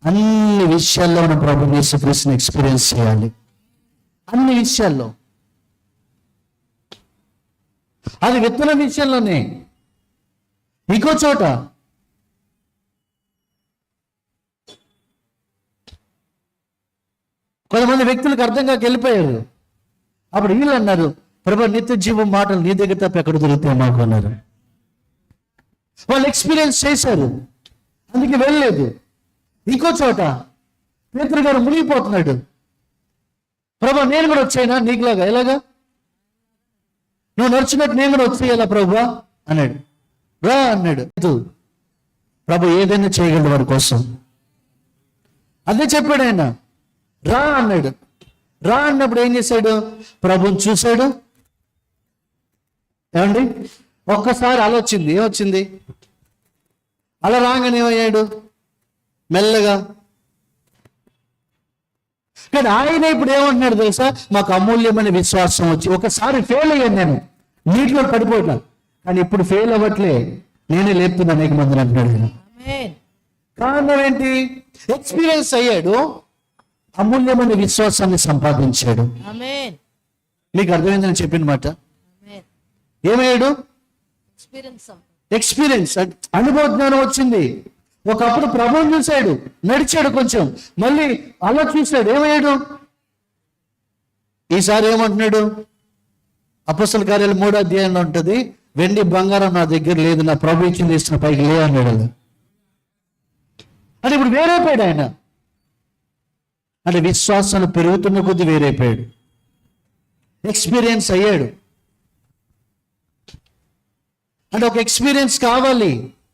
అన్ని విషయాల్లో మనం ప్రభు యేసుక్రీస్తుని ఎక్స్పీరియన్స్ చేయాలి. అన్ని విషయాల్లో. అది విత్తనం విషయంలోనే. ఇంకో చోట కొంతమంది వ్యక్తులకు అర్థం కాక వెళ్ళిపోయారు. అప్పుడు వీళ్ళు అన్నారు, ప్రభు నిత్య జీవం మాటలు నీ దగ్గర తప్ప ఎక్కడ దొరుకుతాయి మాకు అన్నారు. వాళ్ళు ఎక్స్పీరియన్స్ చేశారు, అందుకే వెళ్ళలేదు. ఇంకో చోట పేతురు గారు మునిగిపోతున్నాడు. ప్రభు నేను కూడా వచ్చాయినా నీకులాగా, ఎలాగా నువ్వు నడిచినట్టు నేను కూడా వచ్చేయాలా ప్రభు అన్నాడు. రా అన్నాడు. ప్రభు ఏదైనా చేయగలడు వారి కోసం. అదే చెప్పాడు ఆయన. రా అన్నాడు. రా అన్నప్పుడు ఏం చేశాడు? ప్రభుని చూశాడు. ఏమండి, ఒక్కసారి అలా వచ్చింది. ఏమొచ్చింది? అలా రాగానే ఏమయ్యాడు? మెల్లగా. కానీ ఆయన ఇప్పుడు ఏమంటున్నాడు తెలుసా? మాకు అమూల్యమైన విశ్వాసం వచ్చి, ఒకసారి ఫెయిల్ అయ్యాను నేను, నీటిలో పడిపోయినా, కానీ ఇప్పుడు ఫెయిల్ అవ్వట్లే, నేనే లేపుతున్నా అనేక మందిని అంటున్నాడు ఆయన. కారణం ఏంటి? ఎక్స్పీరియన్స్ అయ్యాడు, అమూల్యమైన విశ్వాసాన్ని సంపాదించాడు. మీకు అర్థమైందని చెప్పిన మాట. ఏమయ్యాడు? ఎక్స్పీరియన్స్, అనుభవ జ్ఞానం వచ్చింది. ఒకప్పుడు ప్రభువుని చూశాడు, నడిచాడు కొంచెం, మళ్ళీ అలా చూశాడు. ఏమయ్యాడు? ఈసారి ఏమంటున్నాడు? అపొస్తలుల కార్యాలు 3వ అధ్యాయంలో ఉంటుంది, వెండి బంగారం నా దగ్గర లేదు, నా ప్రభు ఇచ్చింది ఇస్తున్న పైకి లే అన్నాడు. అంటే ఇప్పుడు వేరైపోయాడు ఆయన. అంటే విశ్వాసాలు పెరుగుతున్న కొద్దీ వేరైపోయాడు, ఎక్స్పీరియన్స్ అయ్యాడు. అంటే ఒక ఎక్స్పీరియన్స్ కావాలి.